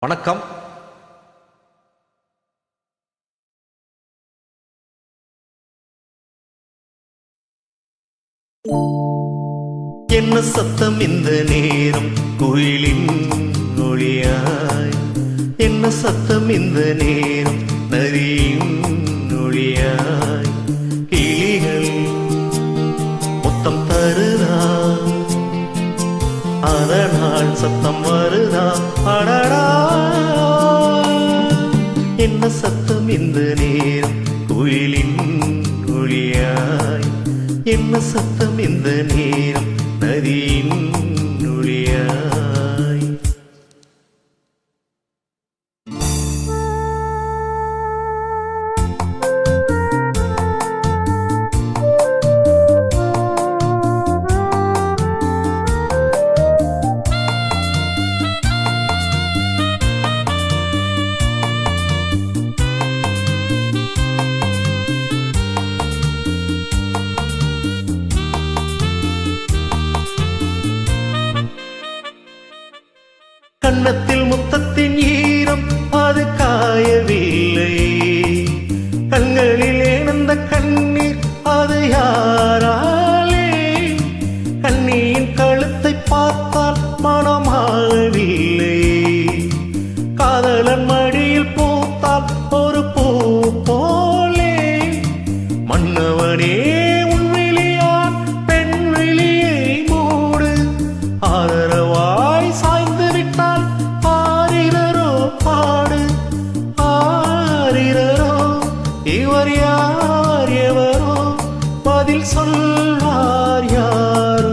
வணக்கம். என்ன சத்தம் இந்த நேரம் குயிலின் ஒளியாய்? என்ன சத்தம் இந்த நேரம் நரியின் ஒளியாய்? கிளிகள் முத்தம் தருதா, அதனால் சத்தம் வருதா? அடடா, என்ன சத்தம் இந்த நேரம் குயிலின் ஒளியாய்? என்ன சத்தம் இந்த நேரம் நதியின் ஒளியாய்? கன்னத்தில் முத்தத்தின் ஈரம் அது காயவில்லை, கண்களில் ஏனந்த கண்ணீர் அது யாராலே? கண்ணியின் கழுத்தை பார்த்தால் மனமாகவில்லை, காதலன் மடியில் பூத்தால் ஒரு பூ போலே. மன்னவனே உன் விழியால் பெண் விழியை மூடு, ஆதரவாய் சாய்ந்து விட்டால் ஆரிரரோ பாடு. ஆரிரரோ இவர் யார் எவரோ பதில் சொல்வார் யாரோ?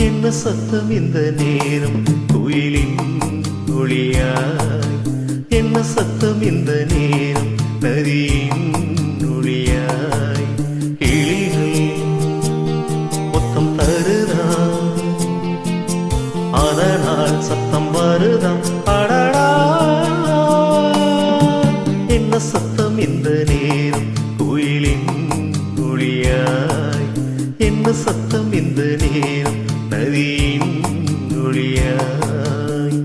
என்ன சத்தம் இந்த நேரம் குயிலின் ஒளியாய்? என்ன சத்தம் இந்த நேரம் நதியின் ஒளியாய்? கிளிகள் முத்தம் தருதா, அதனால் சத்தம் வருதா? அடடா, என்ன சத்தம் இந்த நேரம் குயிலின் ஒளியாய்? என்ன சத்தம் இந்த நேரம் நதியின் ஒளியாய்?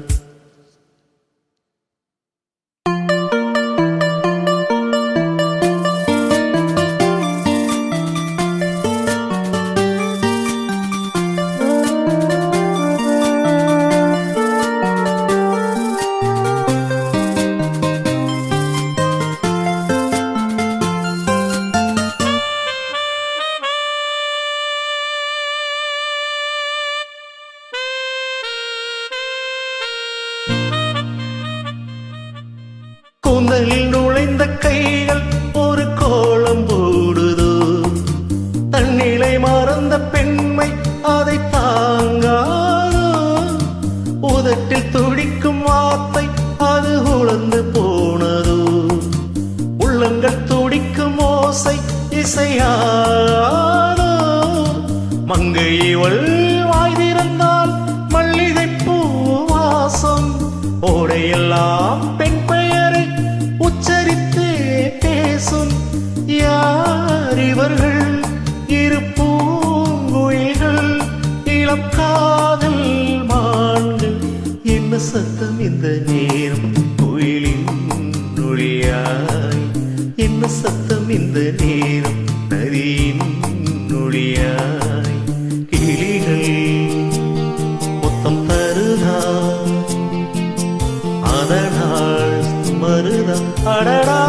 கூந்தலில் நுழைந்த கைகள் ஒரு கோலம் போடுதோ, தன்னிலை மறந்த பெண்மை அதை தாங்காதோ. உதட்டில் துடிக்கும் வார்த்தை அது உழந்து போனதோ, உள்ளங்கள் துடிக்கும் ஓசை இசையாதோ. மங்கை இவள் வாய் திறந்தால் மல்லிகை பூ வாசம், ஓடையெல்லாம் பெண் பெயரை உச்சரித்தே பேசும். யார் இவர்கள்? இரு பூங்குயில்கள், இளம் காதல் மான்கள். என்ன சத்தம் இந்த நேரம் குயிலின் ஒளியாய்? என்ன சத்தம் இந்த நேரம் நதியின் ஒளியாய்? கிளிகள் முத்தம் தருதா, அதனால் மருதா? அடடா,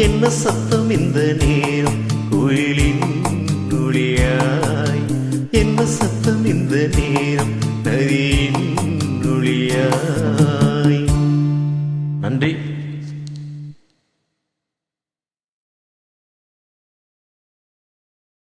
என்ன சத்தம் இந்த நேரம் குயிலின் ஒளியாய்? என்ன சத்தம் இந்த நேரம் நதியின் ஒளியாய்? நன்றி.